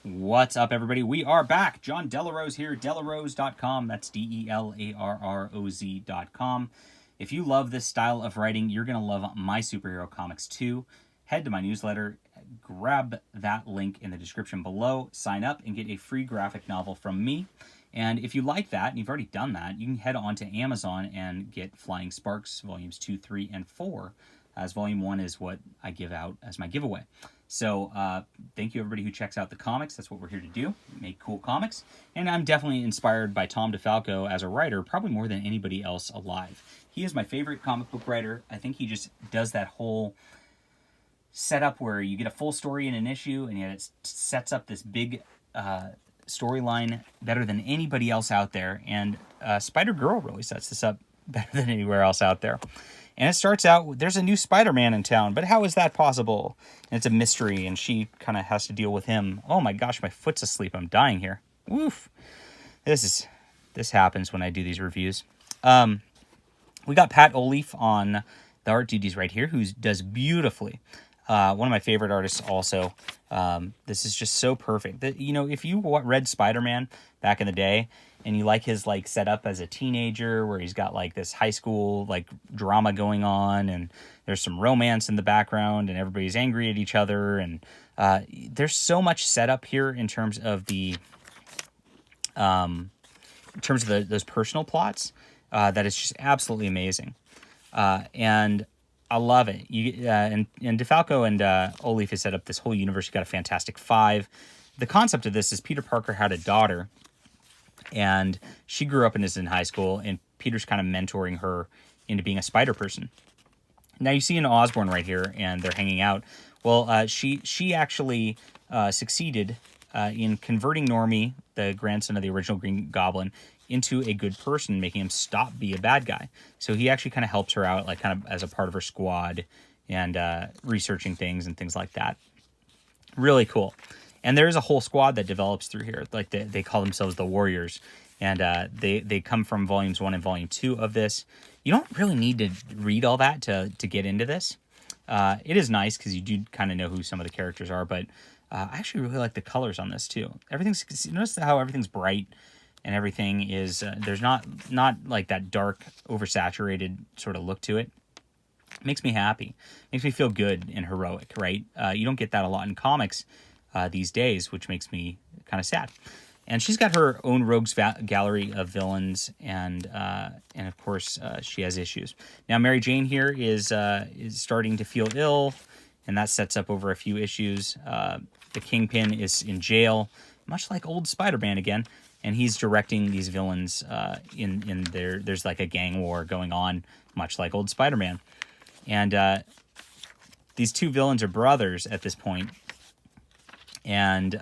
What's up, everybody? We are back. John Delarose here, delarose.com. That's DELARROZ.com. If you love this style of writing, you're going to love my superhero comics too. Head to my newsletter, grab that link in the description below, sign up, and get a free graphic novel from me. And if you like that, and you've already done that, you can head on to Amazon and get Flying Sparks, volumes 2, 3, and 4, as volume 1 is what I give out as my giveaway. So thank you, everybody who checks out the comics. That's what we're here to do, make cool comics. And I'm definitely inspired by Tom DeFalco as a writer, probably more than anybody else alive. He is my favorite comic book writer. I think he just does that whole setup where you get a full story in an issue, and yet it sets up this big storyline better than anybody else out there. And Spider-Girl really sets this up better than anywhere else out there. And it starts out, there's a new Spider-Man in town, but how is that possible? And it's a mystery, and she kind of has to deal with him. Oh my gosh, my foot's asleep. I'm dying here. Woof. This happens when I do these reviews. We got Pat Olive on the art duties right here, who does beautifully. One of my favorite artists also. This is just so perfect. If you read Spider-Man back in the day, and you like his setup as a teenager, where he's got this high school drama going on, and there's some romance in the background, and everybody's angry at each other, and there's so much setup here in terms of those personal plots that is just absolutely amazing, and I love it. And DeFalco and Olive has set up this whole universe. You got a Fantastic Five. The concept of this is Peter Parker had a daughter, and she grew up and is in high school, and Peter's kind of mentoring her into being a spider person. Now you see an Osborn right here, and they're hanging out. Well, she actually succeeded in converting Normie, the grandson of the original Green Goblin, into a good person, making him stop be a bad guy. So he actually kind of helps her out, kind of as a part of her squad, and researching things and things like that. Really cool. And there's a whole squad that develops through here. They call themselves the Warriors, and they come from volumes 1 and volume 2 of this. You don't really need to read all that to get into this. It is nice because you do kind of know who some of the characters are, but I actually really like the colors on this too. Notice how everything's bright, and everything is there's not like that dark, oversaturated sort of look to it. Makes me happy. Makes me feel good and heroic, right? You don't get that a lot in comics these days, which makes me kind of sad. And she's got her own rogues gallery of villains, and of course she has issues. Now Mary Jane here is starting to feel ill, and that sets up over a few issues. The Kingpin is in jail, much like old Spider-Man again, and he's directing these villains in there's like a gang war going on, much like old Spider-Man. And these two villains are brothers at this point, and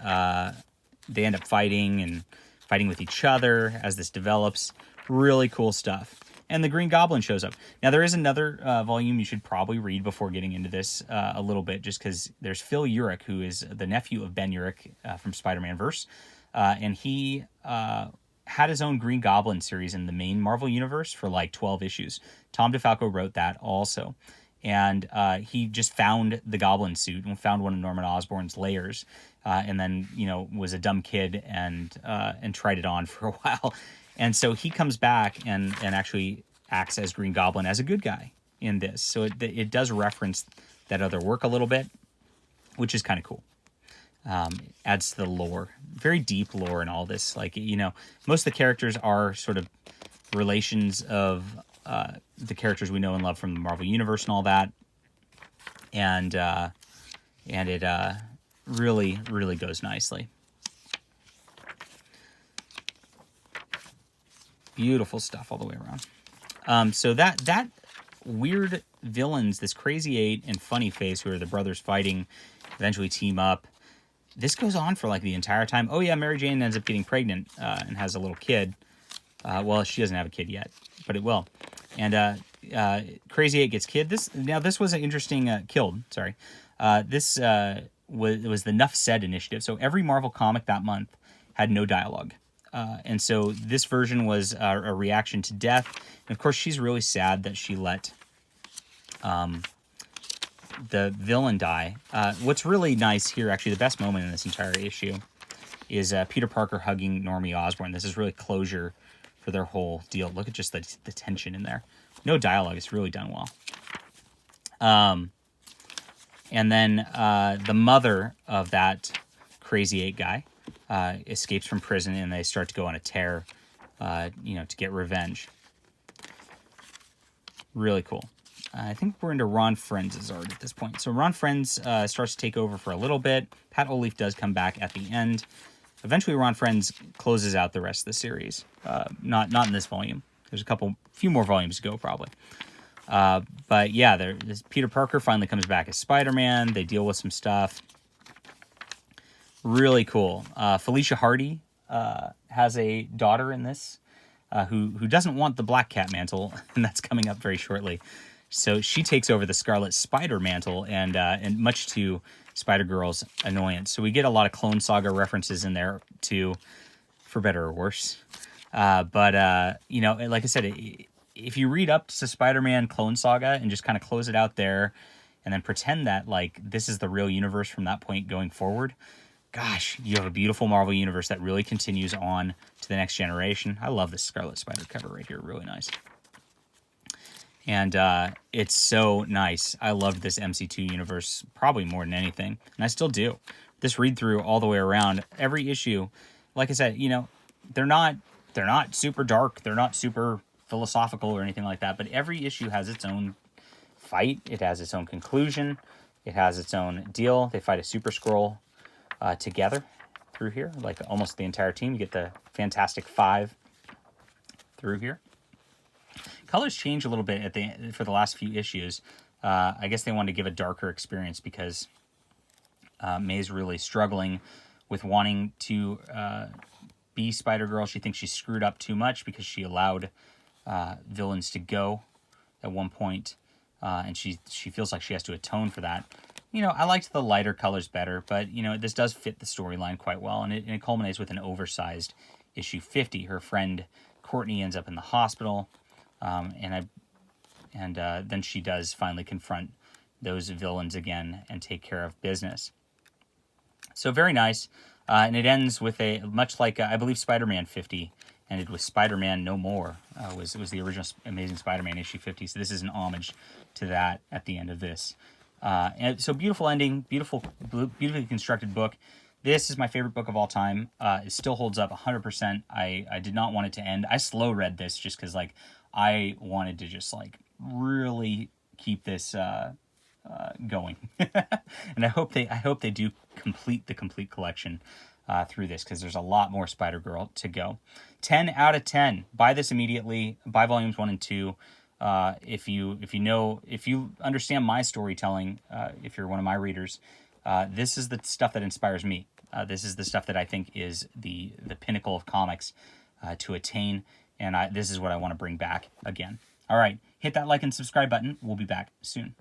they end up fighting with each other as this develops. Really cool stuff. And the Green Goblin shows up. Now, there is another volume you should probably read before getting into this a little bit, just because there's Phil Urich, who is the nephew of Ben Urich from Spider-Man Verse. And he had his own Green Goblin series in the main Marvel Universe for 12 issues. Tom DeFalco wrote that also. And he just found the Goblin suit and found one of Norman Osborn's layers, and then was a dumb kid and tried it on for a while, and so he comes back and actually acts as Green Goblin as a good guy in this. So it does reference that other work a little bit, which is kind of cool. Adds to the lore, very deep lore in all this. Most of the characters are sort of relations of the characters we know and love from the Marvel Universe and all that, and it really, really goes nicely. Beautiful stuff all the way around. So that weird villains, this Crazy Eight and Funny Face, who are the brothers fighting, eventually team up. This goes on for the entire time. Oh yeah, Mary Jane ends up getting pregnant and has a little kid. Well, she doesn't have a kid yet, but it will. And Crazy Eight gets kid. This was an interesting killed. Sorry, this was the Nuff Said initiative. So every Marvel comic that month had no dialogue, and so this version was a reaction to death. And of course, she's really sad that she let the villain die. What's really nice here, actually, the best moment in this entire issue, is Peter Parker hugging Normie Osborn. This is really closure for their whole deal. Look at just the tension in there. No dialogue. It's really done well. And then the mother of that Crazy 8 guy escapes from prison, and they start to go on a tear, to get revenge. Really cool. I think we're into Ron Friends' art at this point. So Ron Friends starts to take over for a little bit. Pat O'Leaf does come back at the end. Eventually, Ron Friends closes out the rest of the series. Not in this volume. There's few more volumes to go, probably. But yeah, Peter Parker finally comes back as Spider-Man. They deal with some stuff. Really cool. Felicia Hardy has a daughter in this who doesn't want the Black Cat mantle, and that's coming up very shortly. So she takes over the Scarlet Spider mantle, and much to Spider-Girl's annoyance. So we get a lot of Clone Saga references in there too, for better or worse. But like I said, if you read up to Spider-Man Clone Saga and just kind of close it out there, and then pretend that like this is the real universe from that point going forward, gosh, you have a beautiful Marvel universe that really continues on to the next generation. I love this Scarlet Spider cover right here. Really nice. And it's so nice. I loved this MC2 universe probably more than anything, and I still do. This read through all the way around, every issue, like I said, they're not super dark, they're not super philosophical or anything like that, but every issue has its own fight. It has its own conclusion. It has its own deal. They fight a Super Skrull together through here, like almost the entire team. You get the Fantastic Five through here. Colors change a little bit for the last few issues. I guess they wanted to give a darker experience because May's really struggling with wanting to be Spider-Girl. She thinks she screwed up too much because she allowed villains to go at one point, and she feels like she has to atone for that. I liked the lighter colors better, but this does fit the storyline quite well, and it culminates with an oversized issue 50. Her friend Courtney ends up in the hospital. And then she does finally confront those villains again and take care of business. So very nice. And it ends with much like, I believe Spider-Man 50 ended with Spider-Man No More, was the original Amazing Spider-Man issue 50. So this is an homage to that at the end of this. And so beautiful ending, beautifully constructed book. This is my favorite book of all time. It still holds up 100%. I did not want it to end. I slow read this just because I wanted to just really keep this going, and I hope they do complete the complete collection through this, because there's a lot more Spider-Girl to go. 10 out of 10. Buy this immediately. Buy volumes 1 and 2. If you understand my storytelling, if you're one of my readers, this is the stuff that inspires me. This is the stuff that I think is the pinnacle of comics to attain. And this is what I want to bring back again. All right, hit that like and subscribe button. We'll be back soon.